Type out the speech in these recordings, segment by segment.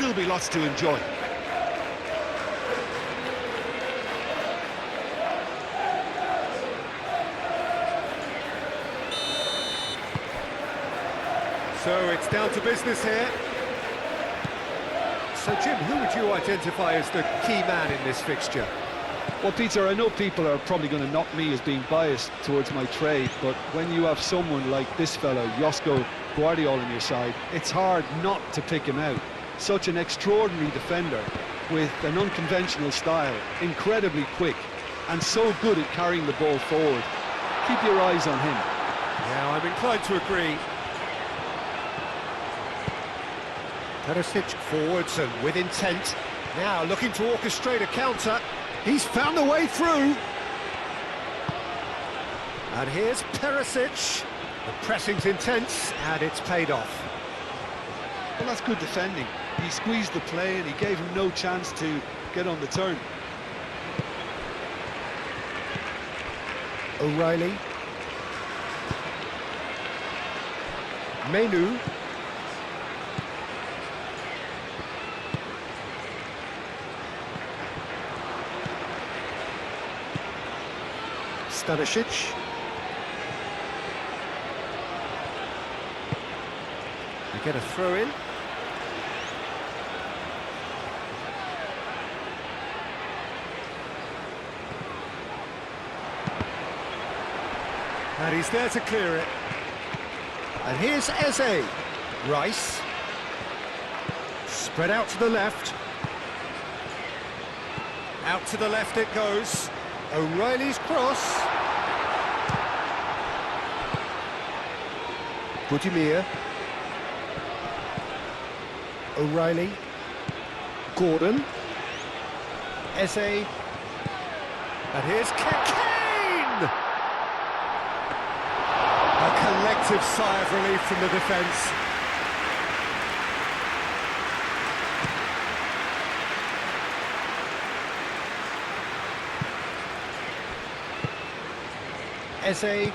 still be lots to enjoy. So it's down to business here. So Jim, who would you identify as the key man in this fixture? Well, Peter, I know people are probably going to knock me as being biased towards my trade, but when you have someone like this fellow, Josko Guardiola, on your side, it's hard not to pick him out. Such an extraordinary defender with an unconventional style, incredibly quick, and so good at carrying the ball forward. Keep your eyes on him. Yeah, I'm inclined to agree. Perisic forwards and with intent. Now looking to orchestrate a counter. He's found a way through. And here's Perisic. The pressing's intense and it's paid off. Well, that's good defending. He squeezed the play and he gave him no chance to get on the turn. O'Reilly. Menu. Stanisic. They get a throw in. And he's there to clear it. And here's Eze. Rice. Spread out to the left. Out to the left it goes. O'Reilly's cross. Budimir. O'Reilly. Gordon. Eze. And here's Kane! A collective sigh of relief from the defence. Eze.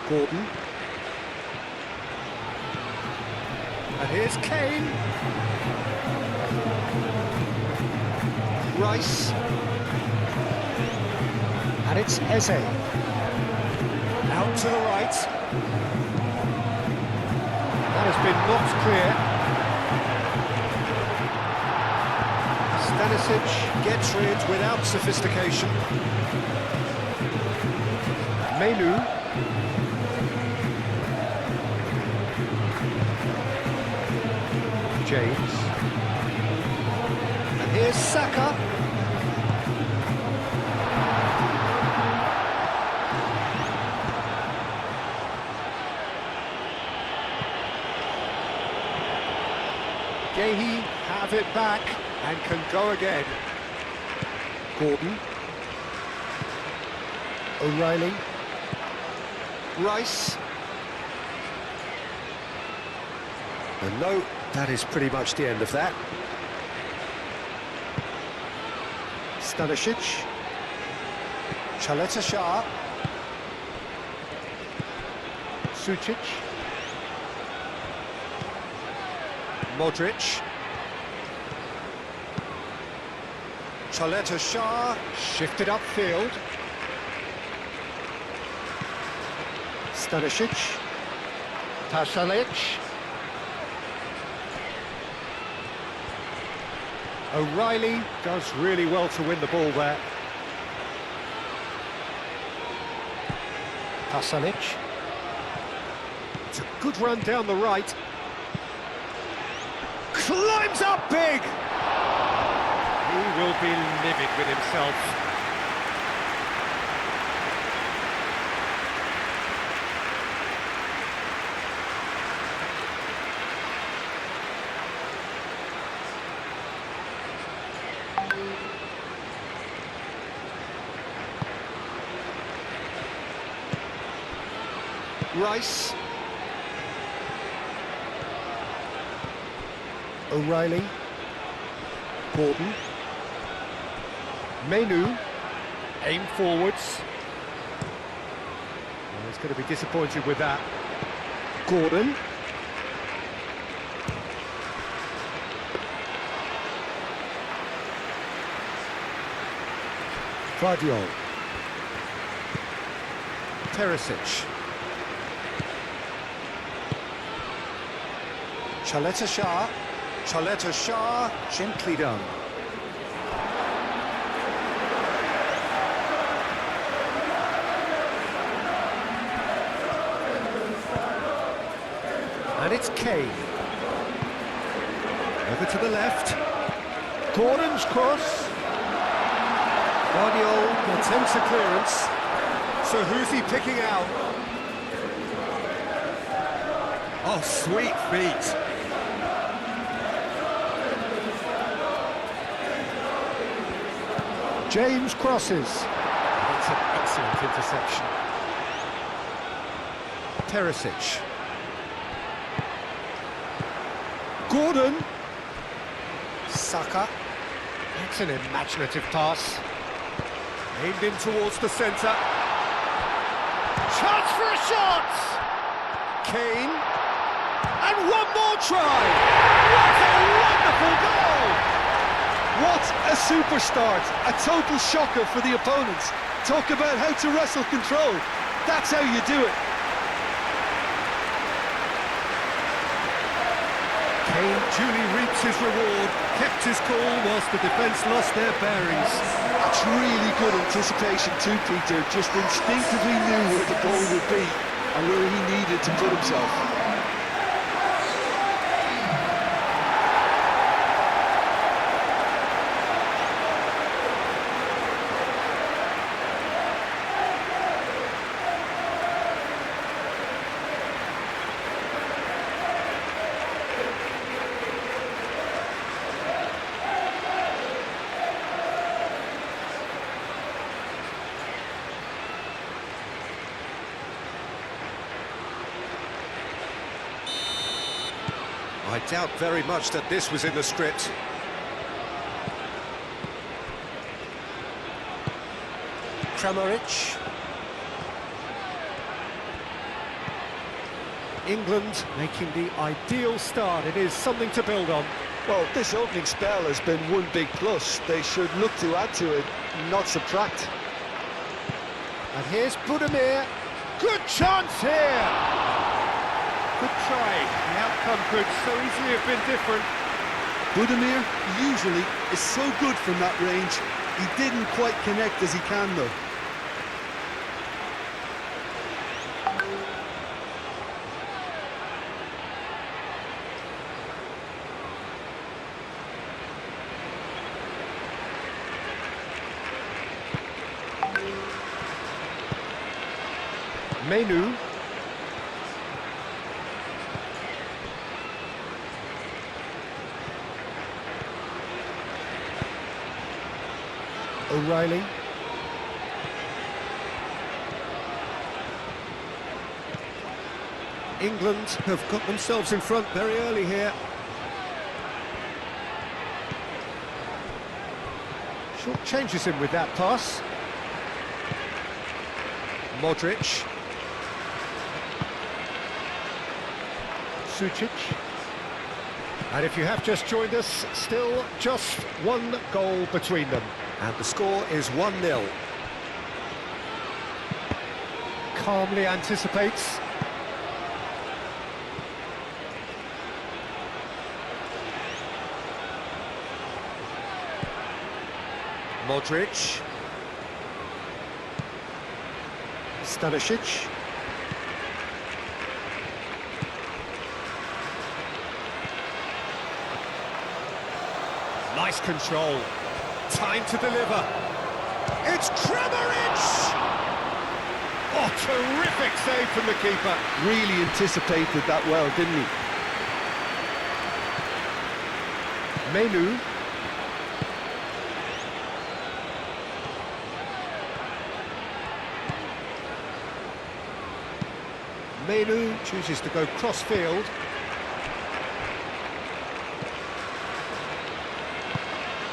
Gordon. And here's Kane. Rice. And it's Eze. Out to the right. That has been knocked clear. Stanisic gets rid without sophistication. Menu. James. And here's Saka. Gehi have it back and can go again. Gordon. O'Reilly. Rice. And no, that is pretty much the end of that. Stanisic. Chaleta Shah. Sucic. Modric. Chaleta Shah shifted upfield. Stanisic. Pasalic. O'Reilly does really well to win the ball there. Pasalic. It's a good run down the right. Climbs up big! He will be livid with himself. Rice. O'Reilly. Gordon. Menu. Aim forwards. Well, he's going to be disappointed with that. Gordon. Guardiol. Teresic. Chaleta Shah, gently done. And it's Kane. Over to the left. Gordon's cross. Guardiol attempts a clearance. So who's he picking out? Oh, sweet feet. James crosses. That's an excellent interception. Teresic. Gordon. Saka. That's an imaginative pass. Aimed in towards the centre. Chance for a shot! Kane. And one more try! What a wonderful goal! What a super start! A total shocker for the opponents. Talk about how to wrestle control. That's how you do it. Kane duly reaps his reward, kept his cool whilst the defence lost their bearings. That's really good anticipation too, Peter. Just instinctively knew where the ball would be and where he needed to put himself. I doubt very much that this was in the script. Kramaric. England making the ideal start. It is something to build on. Well, this opening spell has been one big plus. They should look to add to it, not subtract. And here's Budimir. Good chance here! Good try. The outcome could so easily have been different. Budimir usually is so good from that range. He didn't quite connect as he can though. Menu. O'Reilly. England have got themselves in front very early here. Short changes him with that pass. Modric. Sucic. And if you have just joined us, still just one goal between them. And the score is 1-0. Calmly anticipates. Modric. Stanisic. Nice control. Time to deliver. It's Kramaric! Oh, terrific save from the keeper. Really anticipated that well, didn't he? Menu. Menu chooses to go cross-field.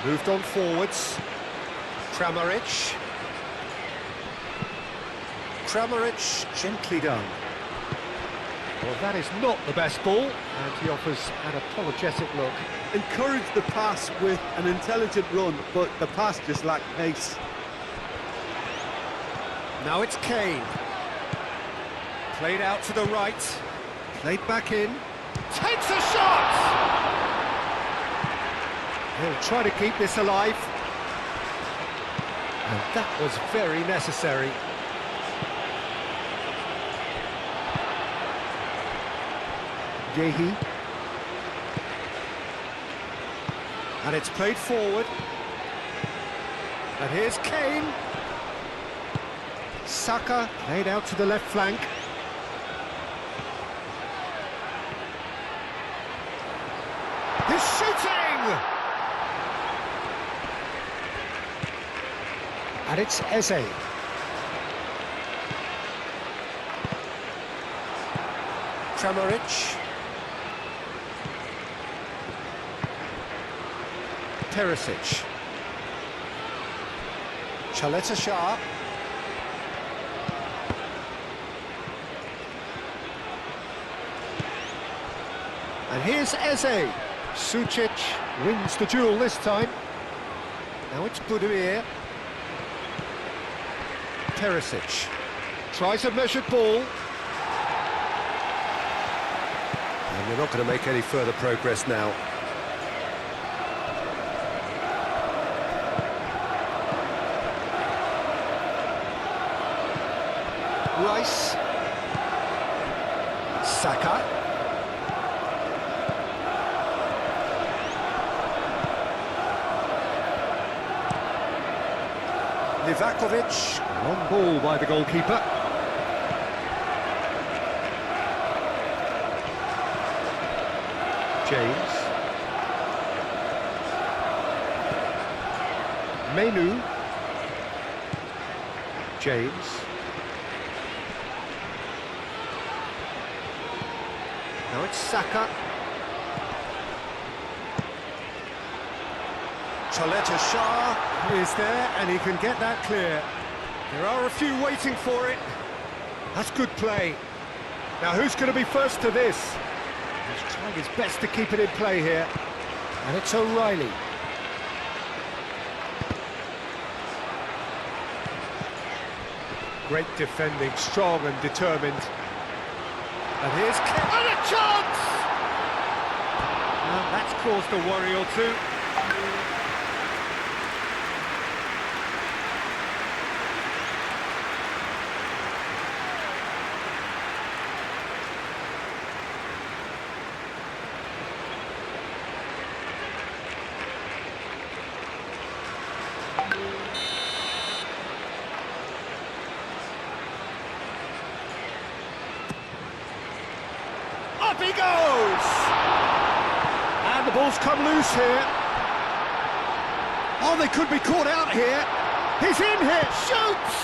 Moved on forwards. Kramaric. Kramaric, gently done. Well, that is not the best ball, and he offers an apologetic look. Encouraged the pass with an intelligent run, but the pass just lacked pace. Now it's Kane. Played out to the right. Played back in. Takes a shot! He'll try to keep this alive. And that was very necessary. Yehi. And it's played forward. And here's Kane. Saka played out to the left flank. He's shooting! And it's Eze. Kramaric. Perisic. Shah. And here's Eze. Sucic wins the duel this time. Now it's Budimir. Perisic. Tries a measured ball. And they're not going to make any further progress now. Rice. Saka. Livakovic. Long ball by the goalkeeper. James. Menu. James. Now it's Saka. Shah is there, and he can get that clear. There are a few waiting for it. That's good play. Now who's going to be first to this? He's trying his best to keep it in play here. And it's O'Reilly. Great defending, strong and determined. And here's Kane. And a chance! Well, that's caused a worry or two. Up he goes! And the ball's come loose here. Oh, they could be caught out here. He's in here, shoots!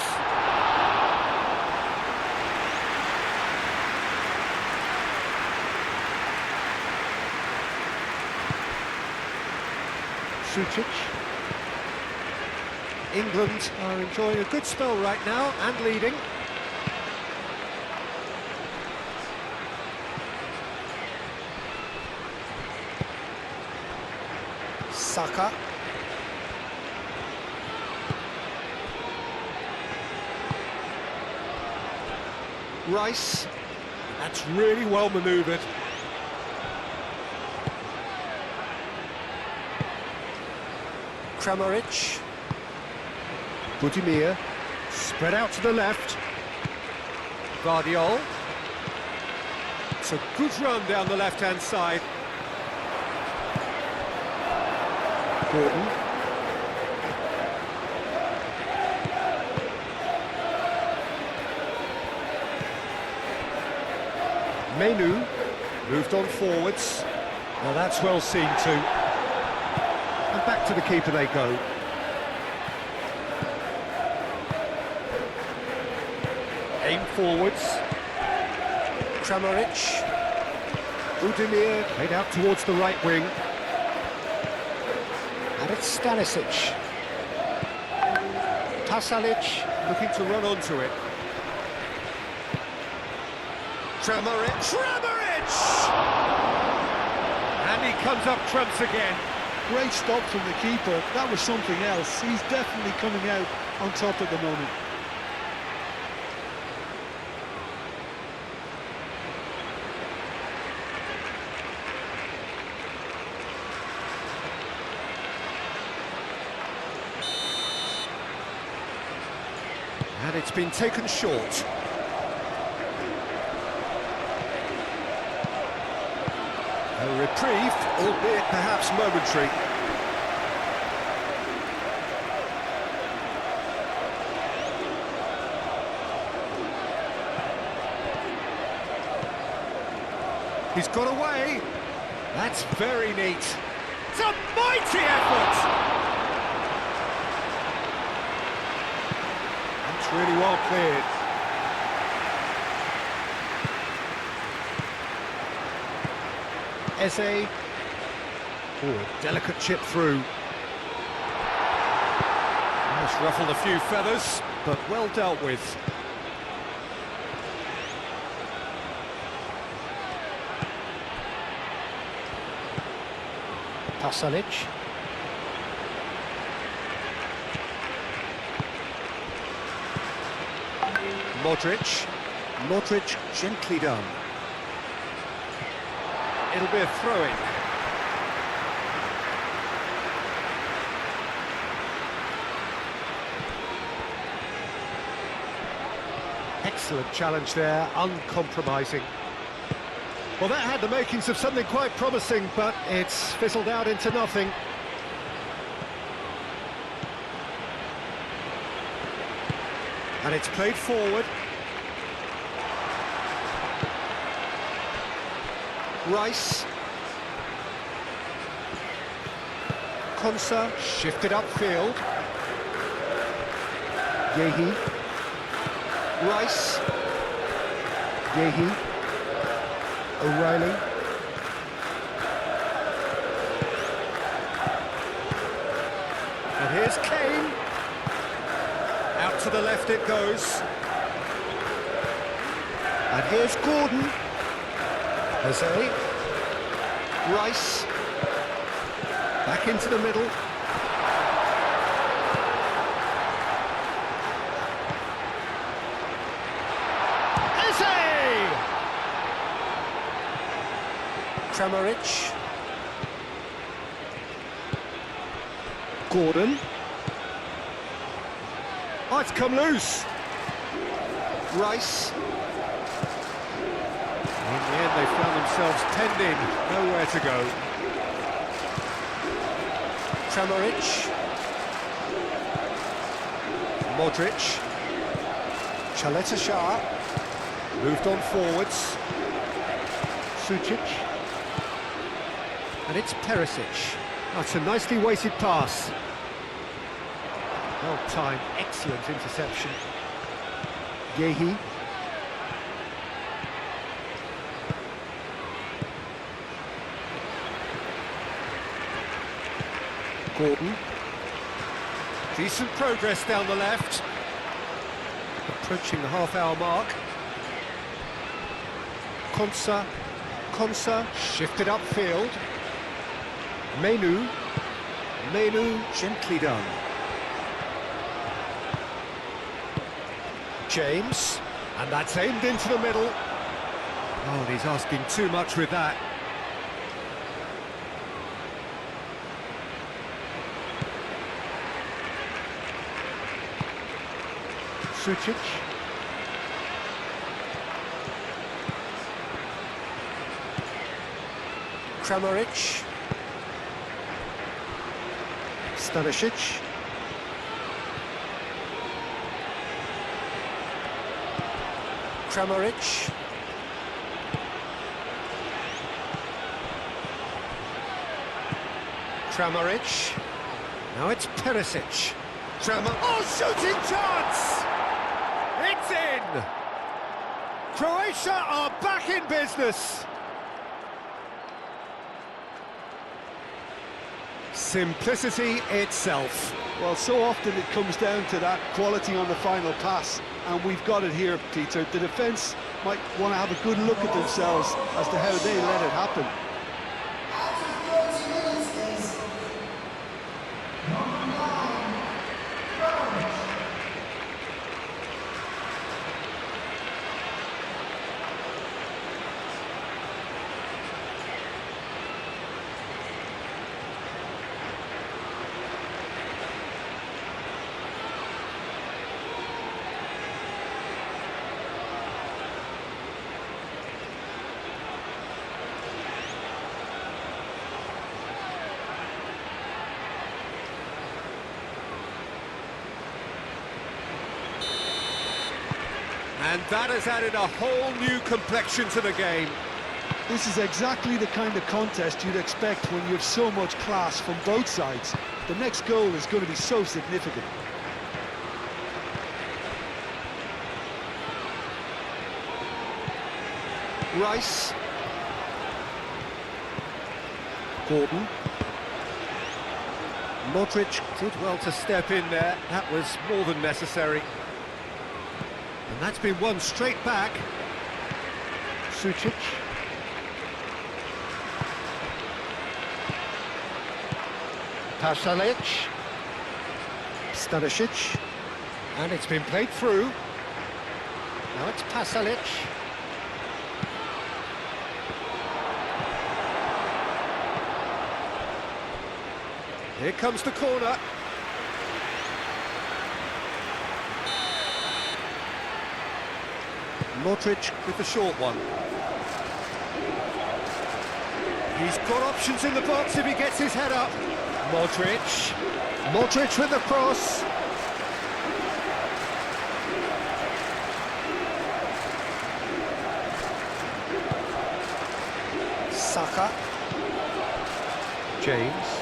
Sucic. England are enjoying a good spell right now and leading. Saka. Rice. That's really well manoeuvred. Kramaric. Budimir. Spread out to the left. Guardiol. It's a good run down the left-hand side. Gordon. Menu moved on forwards. Now that's well seen too. And back to the keeper they go. Aim forwards. Kramaric. Budimir played out towards the right wing. And it's Stanisic. Tasalic looking to run onto it. Kramaric! And he comes up trumps again. Great stop from the keeper. That was something else. He's definitely coming out on top at the moment. And it's been taken short. A reprieve, albeit perhaps momentary. He's got away. That's very neat. It's a mighty effort! That's really well cleared. Eze. Oh, a delicate chip through. Almost ruffled a few feathers, but well dealt with. Pasalic. Modric. Modric gently done. It'll be a throw-in. Excellent challenge there, uncompromising. Well, that had the makings of something quite promising, but it's fizzled out into nothing. And it's played forward. Rice. Konsa shifted upfield. Yehi. Rice. Yehi. O'Reilly. And here's Kane. Out to the left it goes. And here's Gordon. Jose. Rice. Back into the middle. Kramaric. Gordon. Oh, it's come loose. Rice. In the end, they found themselves penned in, nowhere to go. Kramaric. Modric. Chaleta Shah. Moved on forwards. Sucic. And it's Perisic. That's a nicely weighted pass. Well timed, excellent interception. Yehi. Gordon. Decent progress down the left. Approaching the half-hour mark. Konsa. Konsa shifted upfield. Menu gently done. James, and that's aimed into the middle. Oh, and he's asking too much with that. Sucic. Kramaric. Stanisic. Kramaric. Kramaric. Now it's Perisic. Oh, shooting chance! It's in! Croatia are back in business! Simplicity itself. Well, so often it comes down to that quality on the final pass, and we've got it here, Peter. The defence might want to have a good look at themselves as to how they let it happen. And that has added a whole new complexion to the game. This is exactly the kind of contest you'd expect when you have so much class from both sides. The next goal is going to be so significant. Rice. Gordon. Modric did well to step in there. That was more than necessary. And that's been won straight back. Sucic. Pasalic. Stanisic. And it's been played through. Now it's Pasalic. Here comes the corner. Modric with the short one. He's got options in the box if he gets his head up. Modric. Modric with the cross. Saka. James.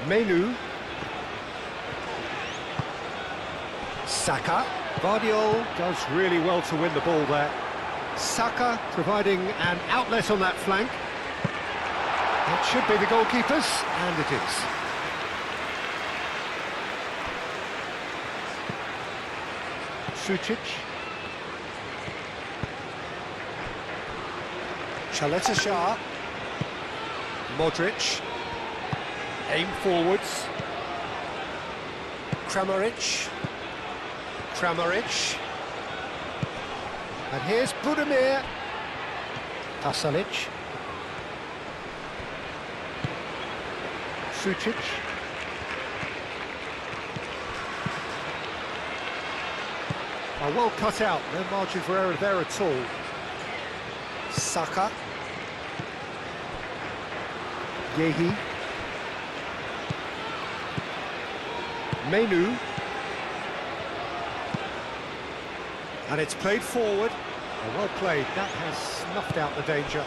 Menu. Saka. Guardiola does really well to win the ball there. Saka providing an outlet on that flank. It should be the goalkeeper's, and it is. Sucic. Chaleta-Shah. Modric. Aim forwards. Kramaric. Kramaric. And here's Budimir. Pasalic. Sucic. Oh, well cut out. No margin for error there at all. Saka. Yehi. Menu. And it's played forward. Oh, well played. That has snuffed out the danger.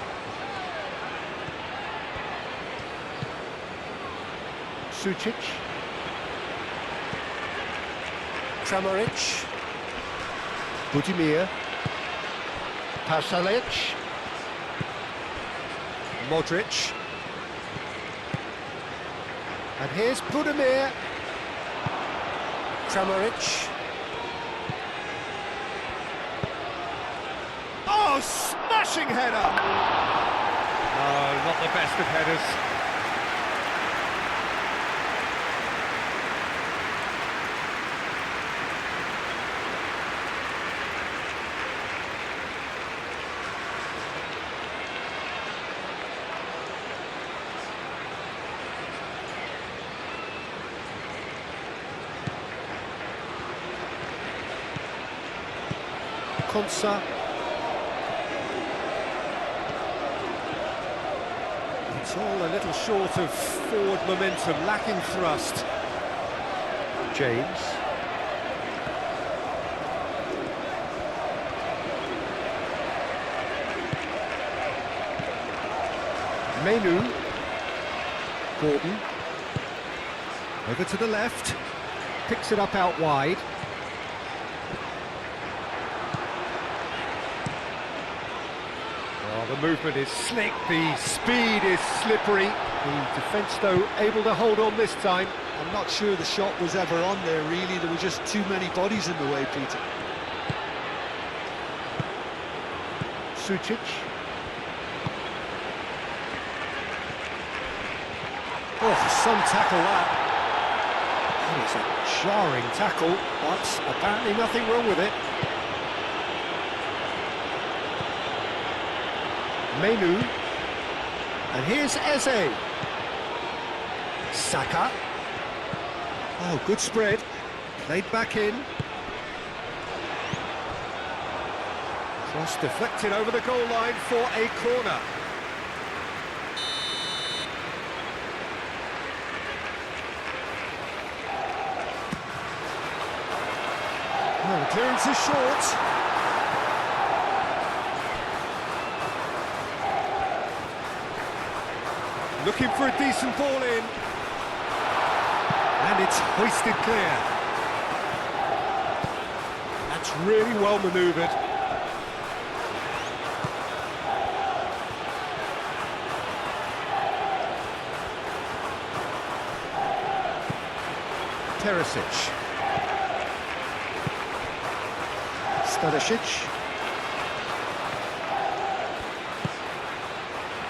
Sucic. Kramaric. Budimir. Pasalic. Modric. And here's Budimir. Kramaric. Oh, smashing header! Oh, not the best of headers. Konsa. It's all a little short of forward momentum, lacking thrust. James. Menu. Gordon. Over to the left. Picks it up out wide. The movement is slick, the speed is slippery. The defence, though, able to hold on this time. I'm not sure the shot was ever on there, really. There were just too many bodies in the way, Peter. Sucic. Oh, some tackle that. That is a jarring tackle, but apparently nothing wrong with it. Menu. And here's Eze. Saka. Oh, good spread. Played back in. Cross deflected over the goal line for a corner. Clearance is short. Looking for a decent ball in. And it's hoisted clear. That's really well manoeuvred. Teresic. Stadicic.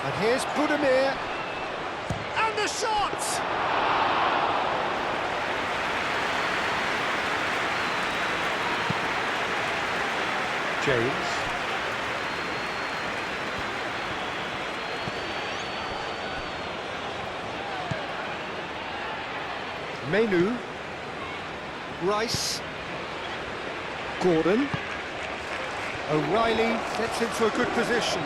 And here's Budimir. And the shot! James. Menu. Rice. Gordon. O'Reilly gets into a good position.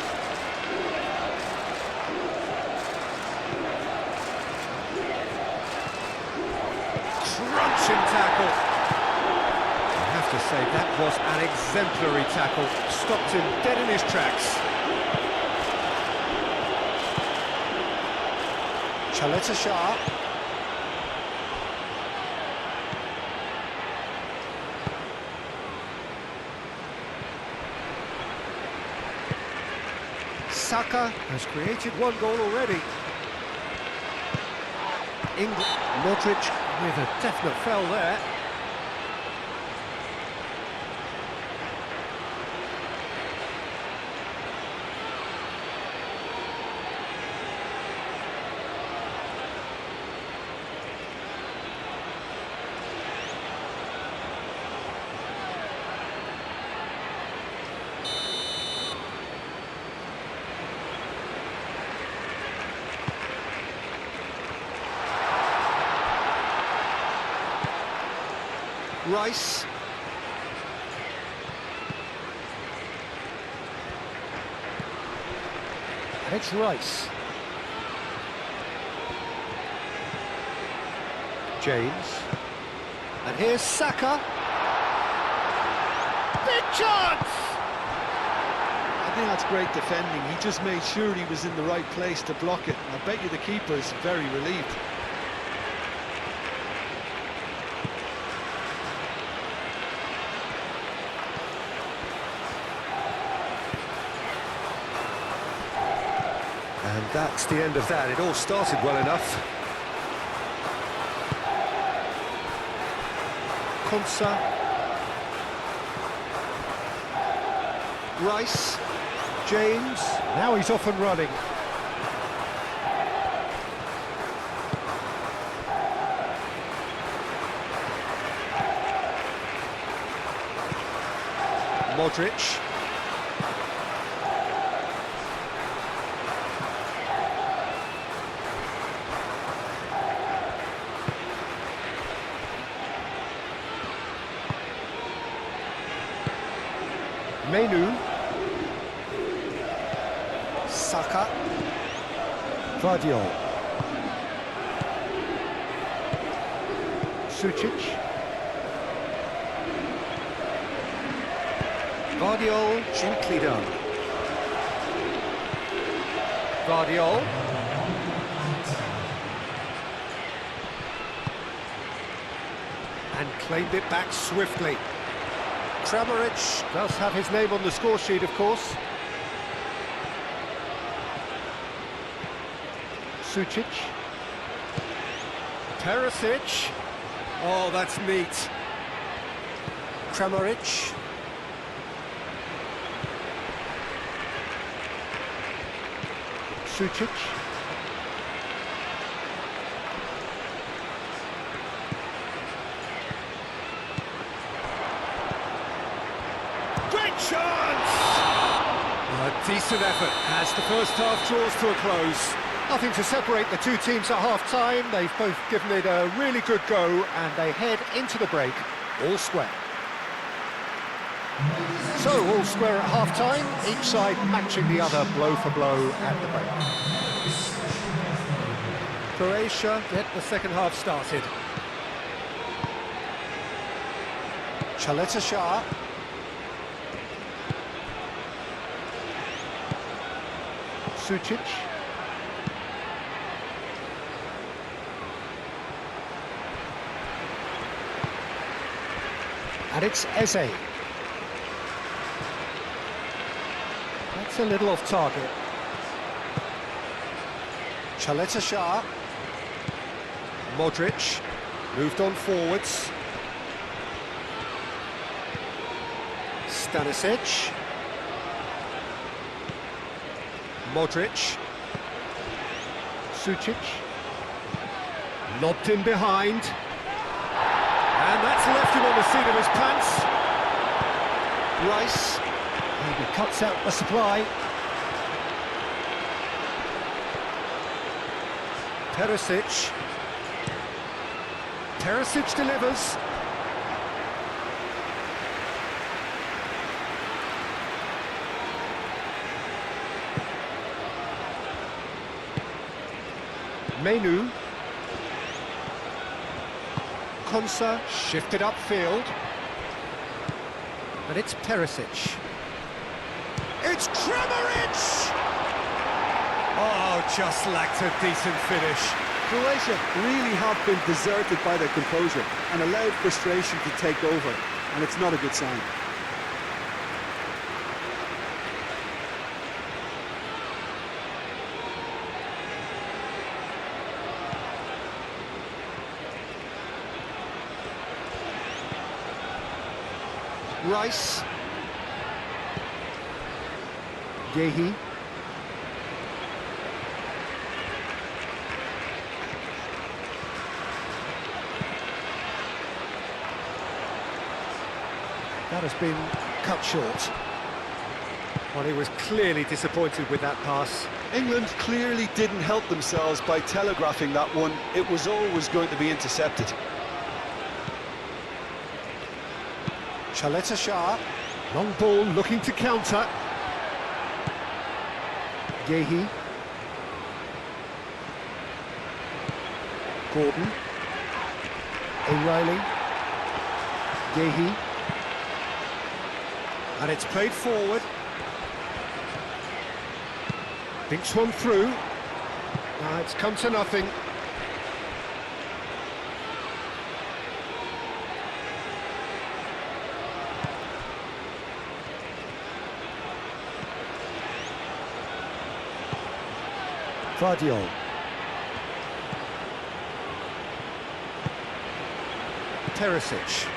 Crunching tackle. I have to say, that was an exemplary tackle. Stopped him dead in his tracks. Chaleta Shah. Saka has created one goal already. Modric with a definite foul there. Rice. And it's Rice. James. And here's Saka. Big chance! I think that's great defending. He just made sure he was in the right place to block it. I bet you the keeper's very relieved. And that's the end of that. It all started well enough. Konsa. Rice. James. Now he's off and running. Modric. Menu. Saka. Vardiol. Sucic. Vardiol, gently done. Vardiol. And claimed it back swiftly. Kramaric does have his name on the score sheet, of course. Sucic. Teresic. Oh, that's neat. Kramaric. Sucic. Great chance! A decent effort as the first half draws to a close. Nothing to separate the two teams at half-time. They've both given it a really good go, and they head into the break all square. So, all square at half-time, each side matching the other blow for blow at the break. Croatia get the second half started. Shah. Sucic. And it's Eze. That's a little off target. Shah. Modric. Moved on forwards. Stanisic. Modric. Sucic. Lobbed in behind. And that's left him on the seat of his pants. Rice. Maybe cuts out the supply. Perisic. Perisic delivers. Menu. Konsa shifted upfield. And it's Perisic. It's Kramaric! Oh, just lacked a decent finish. Croatia really have been deserted by their composure and allowed frustration to take over, and it's not a good sign. Rice. Gehi. That has been cut short. Well, he was clearly disappointed with that pass. England clearly didn't help themselves by telegraphing that one. It was always going to be intercepted. Shah. Long ball looking to counter. Gehi. Gordon. O'Reilly. Gehi. And it's played forward. Thinks one through. It's come to nothing. Vardiol. Perisic.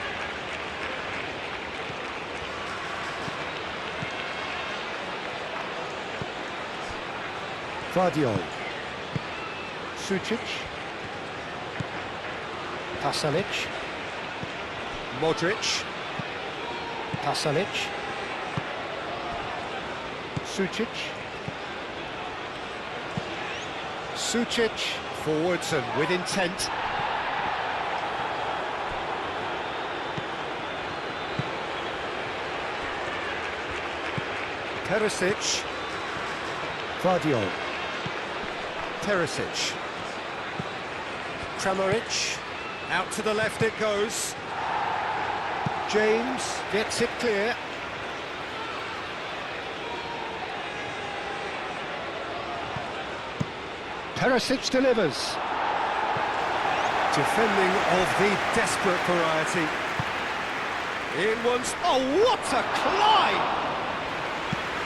Vardiol. Sucic. Pasalic. Modric. Pasalic. Sucic. Sucic, forwards and with intent. Perisic. Vardiol. Perisic. Kramaric. Out to the left it goes. James gets it clear. Perisic delivers. Defending of the desperate variety. In once. Oh, what a climb!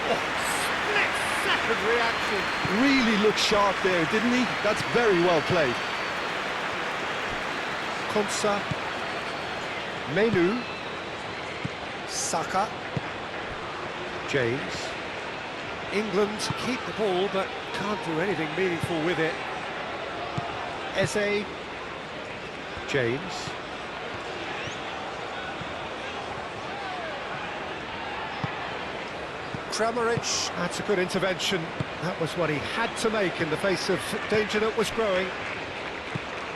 Oh, split-second reaction. Really looked sharp there, didn't he? That's very well played. Konsa. Menu. Saka. James. England keep the ball but can't do anything meaningful with it. Eze. James. Kramaric. That's a good intervention. That was what he had to make in the face of danger that was growing.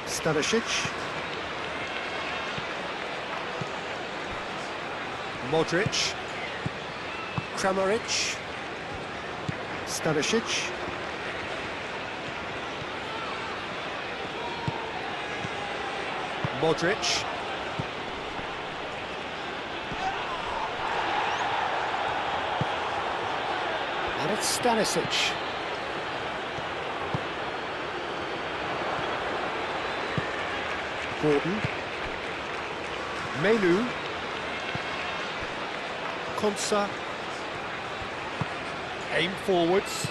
Stanisic. Modric. Kramaric. Stanisic. Modric. Stanisic. Gordon. Menu. Konsa. Aim forwards.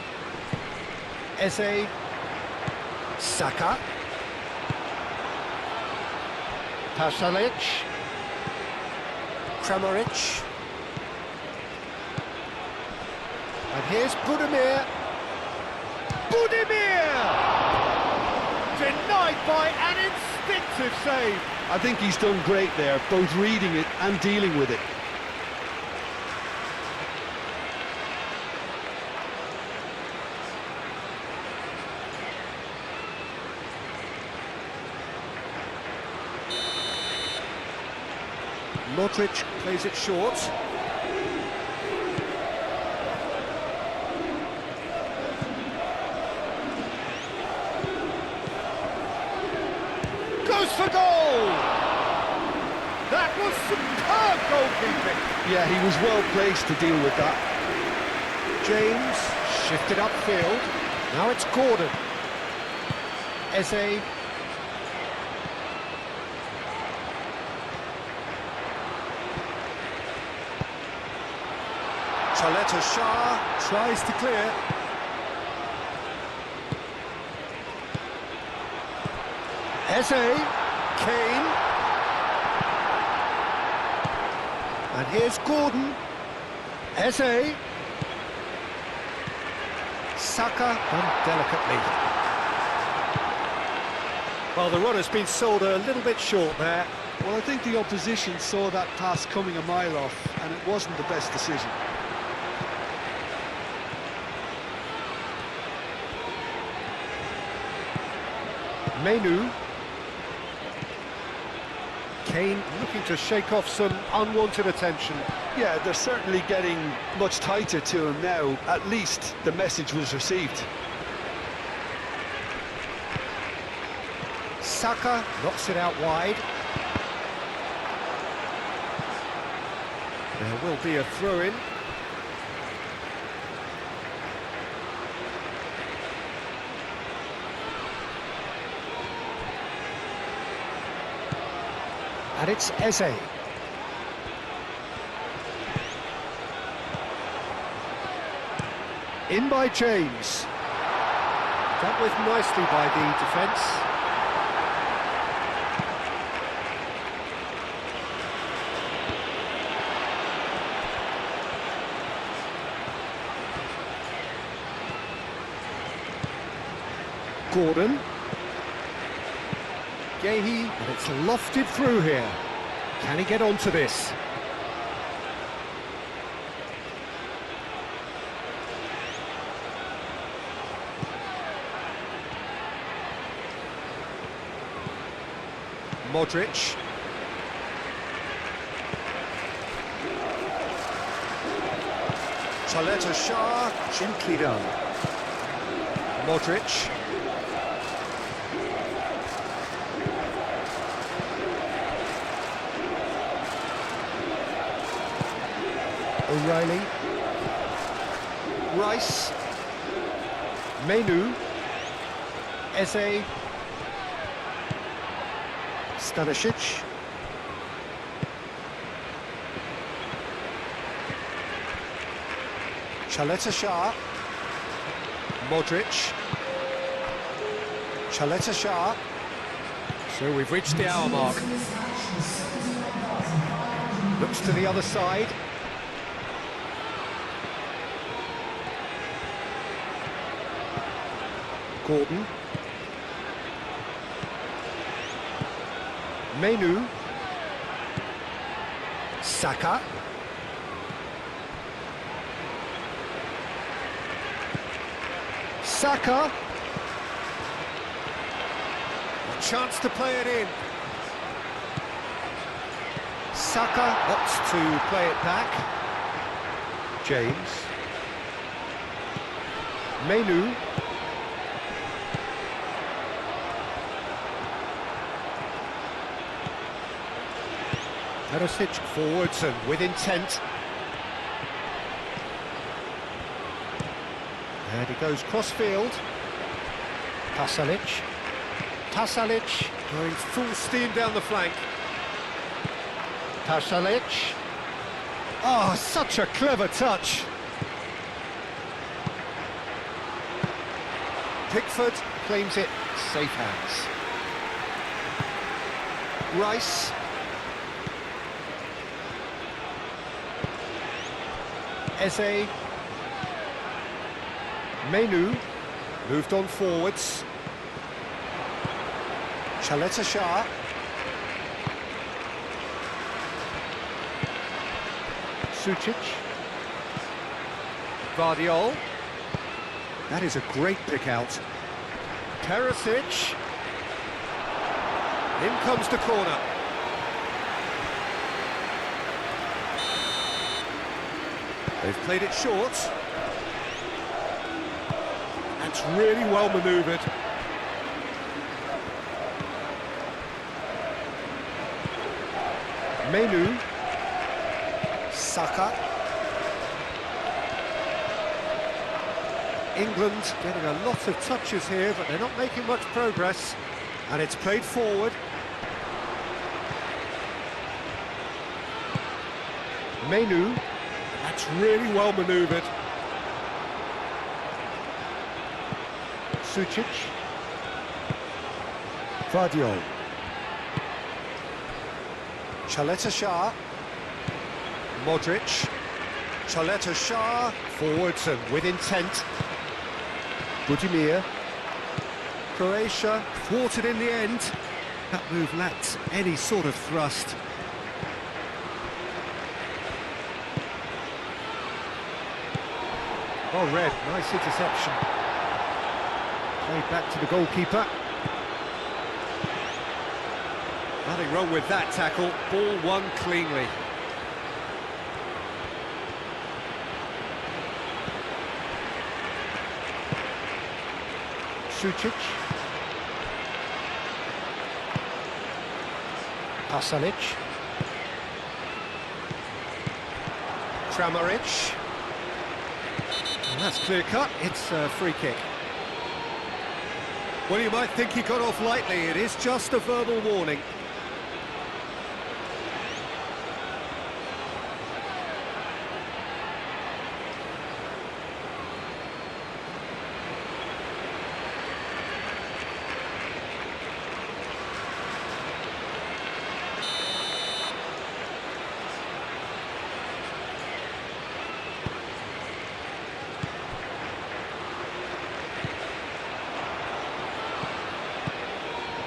Eze. Saka. Pasalic. Kramaric. And here's Budimir. Budimir! Denied by an instinctive save. I think he's done great there, both reading it and dealing with it. Modric plays it short. Goes for goal! That was superb goalkeeping. Yeah, he was well placed to deal with that. James shifted upfield. Now it's Gordon. Eze. Chaleta Shah tries to clear. Eze, Kane. And here's Gordon. Eze. Saka done delicately. Well, the runner's been sold a little bit short there. Well, I think the opposition saw that pass coming a mile off, and it wasn't the best decision. Menu. Kane looking to shake off some unwanted attention. Yeah, they're certainly getting much tighter to him now. At least the message was received. Saka knocks it out wide. There will be a throw-in. And it's Eze. In by James. Dealt with nicely by the defence. Gordon. Gehi, and it's lofted through here. Can he get onto this? Modric. Chaleta Shah, gently done. Modric. O'Reilly. Rice. Menu. Eze. Stanisic. Chaleta Shah. Modric. Chaleta Shah. So we've reached the hour mark. Looks to the other side. Gordon. Menu. Saka. Saka. A chance to play it in. Saka opts to play it back. James. Menu. Perisic forwards and with intent. And he goes cross-field. Pasalic. Pasalic going full steam down the flank. Pasalic. Oh, such a clever touch. Pickford claims it, safe hands. Rice. Eze. Menu moved on forwards. Chaleta Shah. Sucic. Vardiol. That is a great pick out. Perisic. In comes the corner. They've played it short. That's really well manoeuvred. Menu. Saka. England getting a lot of touches here, but they're not making much progress. And it's played forward. Menu. That's really well manoeuvred. Sucic. Vardiol. Chaleta Shah. Modric. Chaleta Shah. Forwards and with intent. Budimir. Croatia thwarted in the end. That move lacked any sort of thrust. Oh, red, nice interception. Played back to the goalkeeper. Nothing wrong with that tackle. Ball won cleanly. Sucic. Pasalic. Kramaric. And that's clear cut. It's a free kick. Well, you might think he got off lightly. It is just a verbal warning.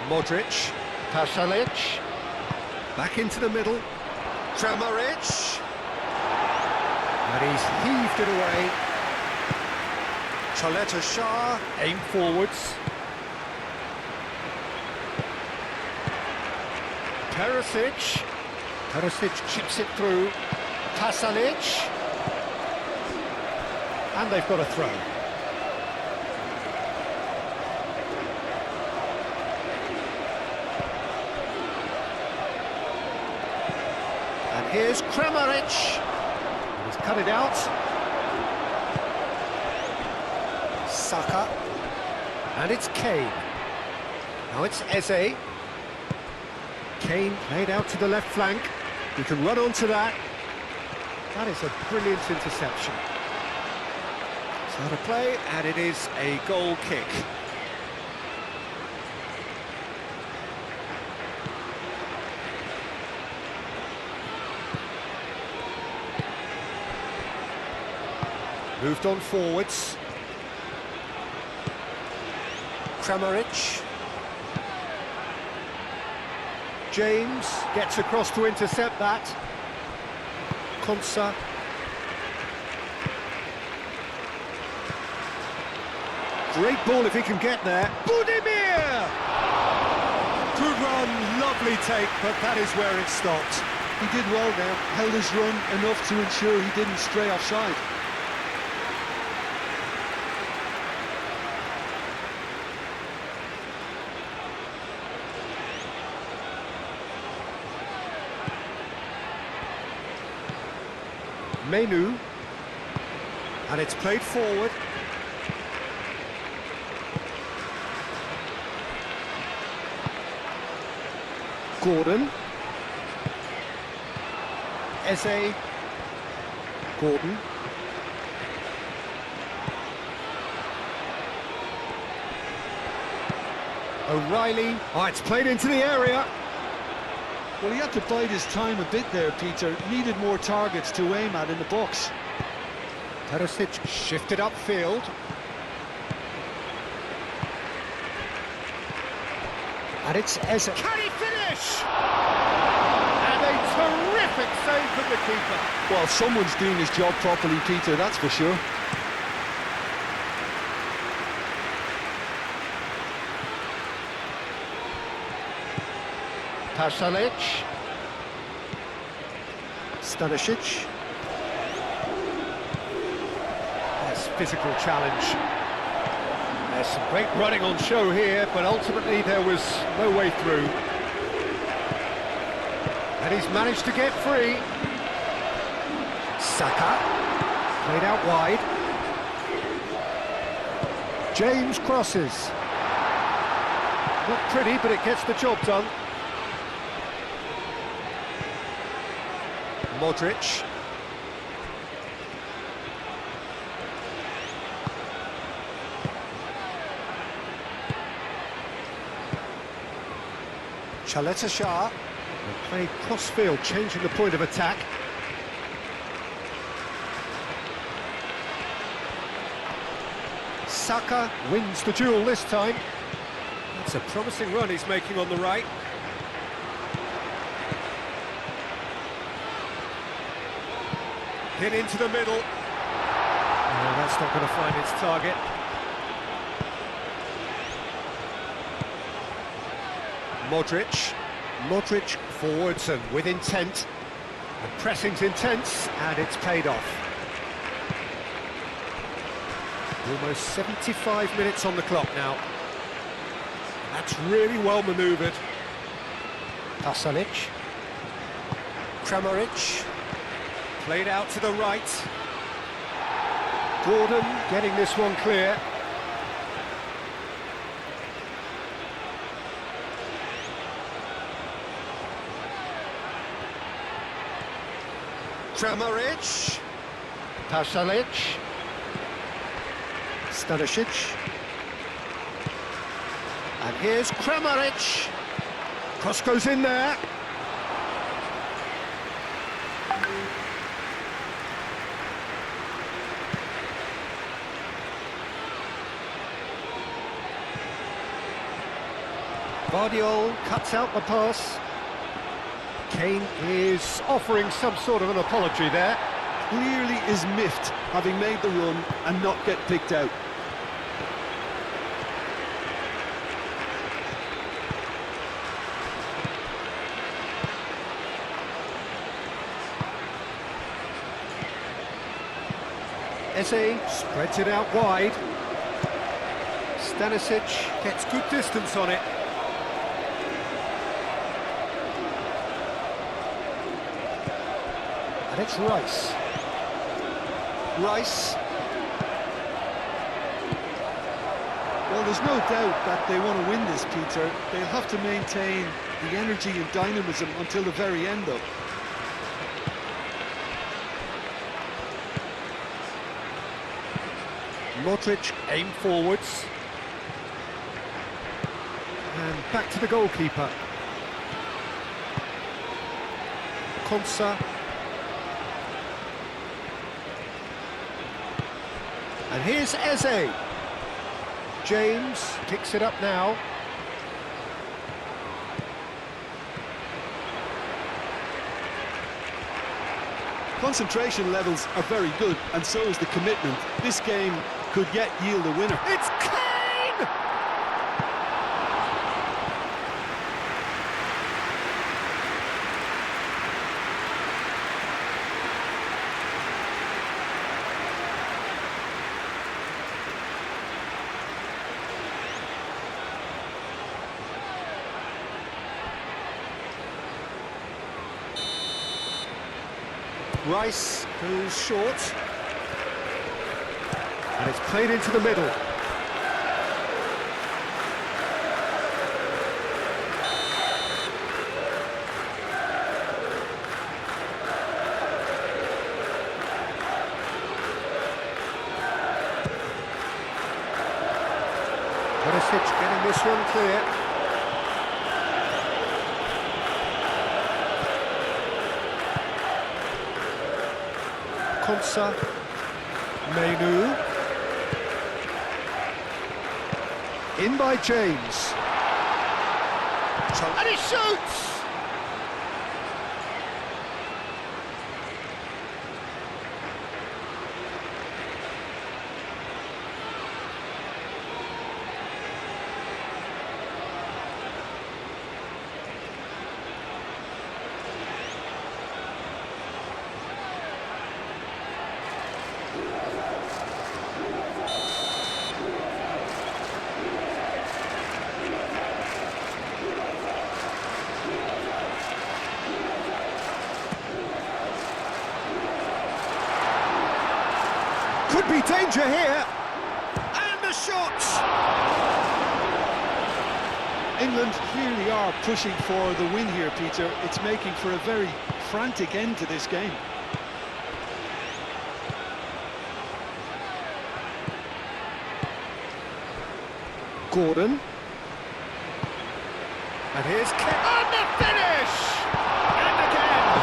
Modric, Pasalic, back into the middle, Kramaric, and he's heaved it away. Chaleta Shah, aim forwards. Perisic, Perisic chips it through, Pasalic, and they've got a throw. Here's Kramaric. He's cut it out. Saka. And it's Kane. Now it's Eze. Kane played out to the left flank. He can run onto that. That is a brilliant interception. So to play, and it is a goal kick. Moved on forwards. Kramaric. James gets across to intercept that. Konsa. Great ball if he can get there. Budimir! Good run, lovely take, but that is where it stopped. He did well there, held his run enough to ensure he didn't stray offside. Menu, and it's played forward. Gordon. Eze. Gordon. O'Reilly. Oh, it's played into the area. Well, he had to bide his time a bit there, Peter. Needed more targets to aim at in the box. Perisic shifted upfield. And it's Eze. Can he finish? And a terrific save from the keeper. Well, someone's doing his job properly, Peter, that's for sure. Pasalic. Stanisic. That's physical challenge. There's some great running on show here, but ultimately there was no way through. And he's managed to get free. Saka. Played out wide. James crosses. Not pretty, but it gets the job done. Modric. Chaleta Shah. Playing cross-field, changing the point of attack. Saka wins the duel this time. That's a promising run he's making on the right. Hit into the middle. No, that's not going to find its target. Modric. Modric forwards and with intent. The pressing's intense and it's paid off. Almost 75 minutes on the clock now. That's really well manoeuvred. Pasalic. Kramaric. Played out to the right. Gordon getting this one clear. Kramaric. Pasalic. Stanisic. And here's Kramaric. Cross goes in there. Guardiola cuts out the pass. Kane is offering some sort of an apology there. Clearly is miffed, having made the run and not get picked out. Eze spreads it out wide. Stanisic gets good distance on it. And it's Rice. Rice. Well, there's no doubt that they want to win this, Peter. They'll have to maintain the energy and dynamism until the very end, though. Modric aim forwards. And back to the goalkeeper. Konsa. And here's Eze. James picks it up now. Concentration levels are very good, and so is the commitment. This game could yet yield a winner. It's Kane! Rice goes short. And it's played into the middle. this one clear. Konsa, Menu. In by James. And he shoots! Could be danger here. And the shot! England clearly are pushing for the win here, Peter. It's making for a very frantic end to this game. Gordon. And here's and the finish! And again!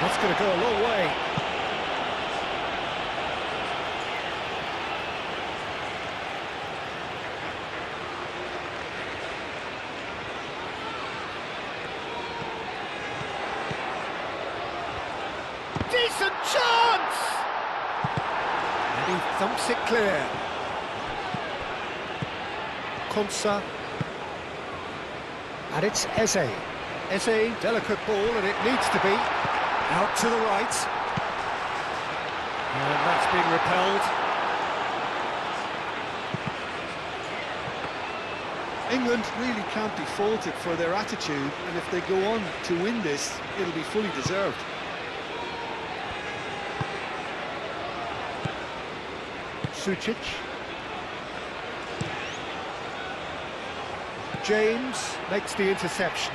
That's going to go a long way. Decent chance! And he thumps it clear. Konsa. And it's Eze. Eze, delicate ball, and it needs to be. Out to the right. And that's being repelled. England really can't be faulted for their attitude, and if they go on to win this, it'll be fully deserved. Sucic. James makes the interception.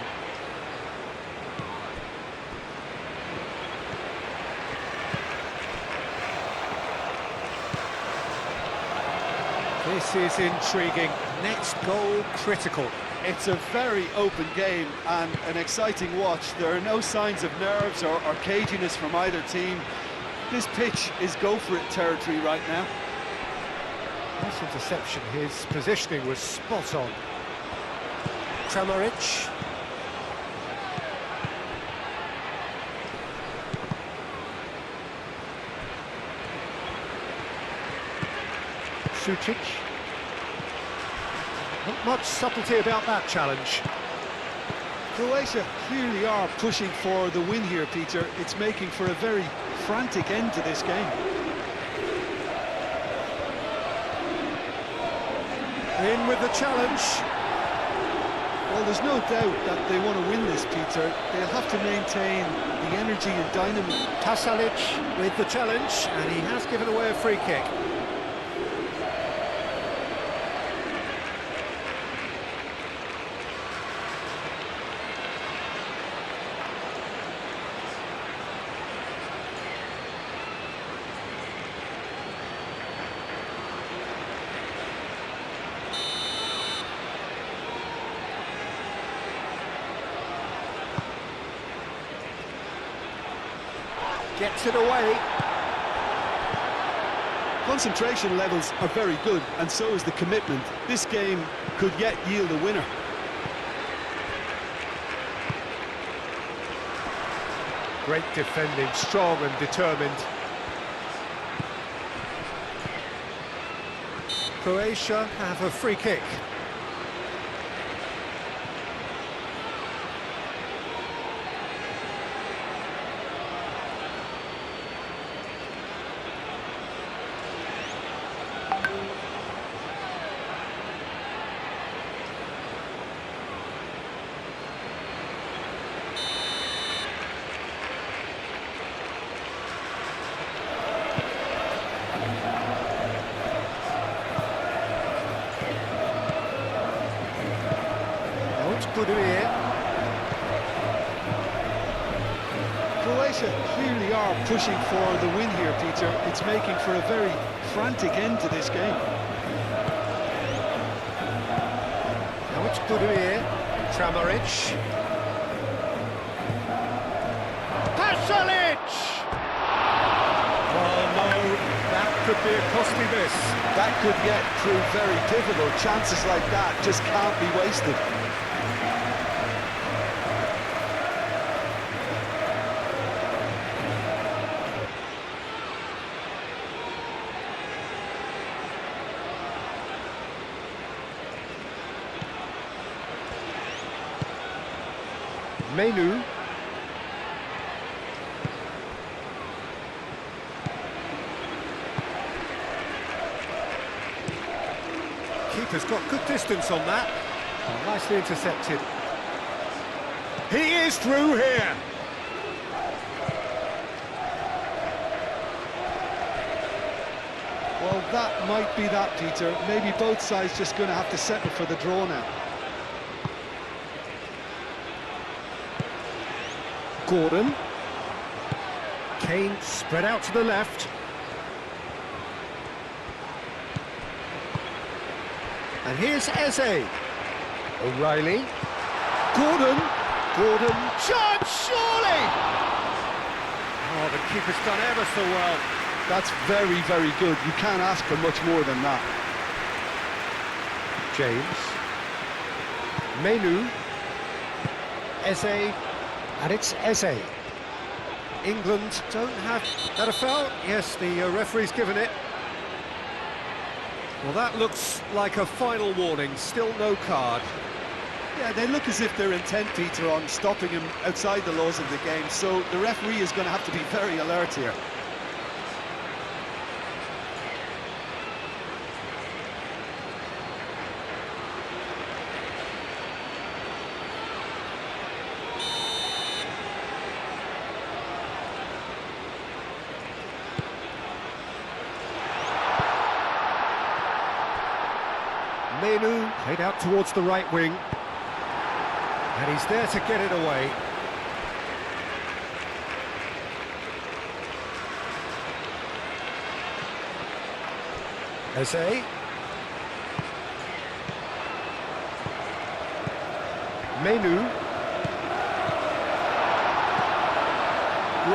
This is intriguing. Next goal critical. It's a very open game and an exciting watch. There are no signs of nerves or caginess from either team. This pitch is go-for-it territory right now. Nice interception. His positioning was spot on. Kramaric. Sucic. Not much subtlety about that challenge. Croatia clearly are pushing for the win here, Peter. It's making for a very frantic end to this game. In with the challenge. Well, there's no doubt that they want to win this, Peter. They'll have to maintain the energy and dynamism. Tasalic with the challenge, and he has given away a free kick. Gets it away. Concentration levels are very good, and so is the commitment. This game could yet yield a winner. Great defending, strong and determined. Croatia have a free kick. Croatia clearly are pushing for the win here, Peter. It's making for a very frantic end to this game. Budimir, Kramaric. Pasalic! Oh no, that could be a costly miss. That could prove very difficult. Chances like that just can't be wasted. Menu. Keeper's got good distance on that. Oh, nicely intercepted. He is through here. Well, that might be that, Peter. Maybe both sides just going to have to settle for the draw now. Gordon. Kane spread out to the left. And here's Eze. O'Reilly. Gordon. Gordon. Chance, surely! Oh, the keeper's done ever so well. That's very, very good. You can't ask for much more than that. James. Menu. Eze. And it's Eze. England don't have... That a foul? Yes, the referee's given it. Well, that looks like a final warning. Still no card. Yeah, they look as if they're intent, Peter, on stopping him outside the laws of the game, so the referee is going to have to be very alert here. Menu played out towards the right wing. And he's there to get it away. Eze. Menu.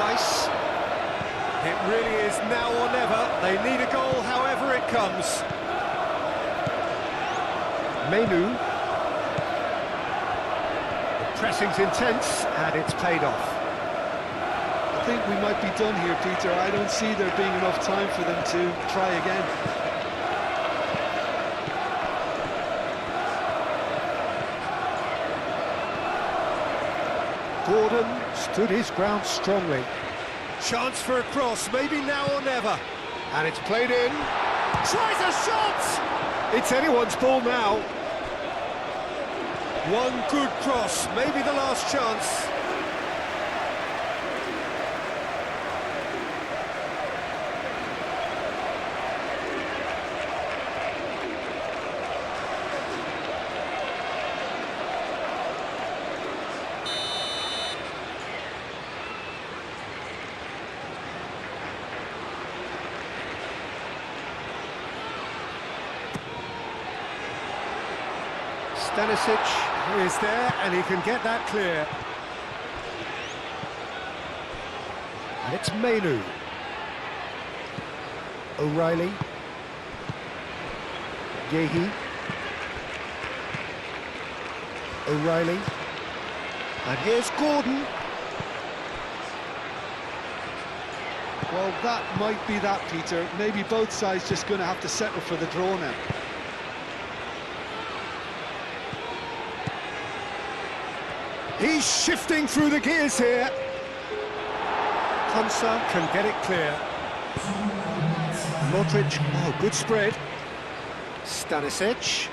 Rice. It really is now or never. They need a goal however it comes. Menu. The pressing's intense and it's paid off. I think we might be done here, Peter. I don't see there being enough time for them to try again. Gordon stood his ground strongly. Chance for a cross, maybe now or never. And it's played in. Tries a shot! It's anyone's ball now. One good cross, maybe the last chance. Stanisic is there and he can get that clear. And it's Menu. O'Reilly. Yehi. O'Reilly. And here's Gordon. Well, that might be that, Peter. Maybe both sides just going to have to settle for the draw now. He's shifting through the gears here. Konsa can get it clear. Modric, oh, good spread. Stanisic.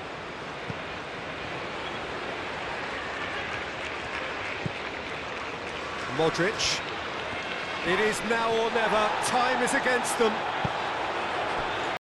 Modric. It is now or never. Time is against them.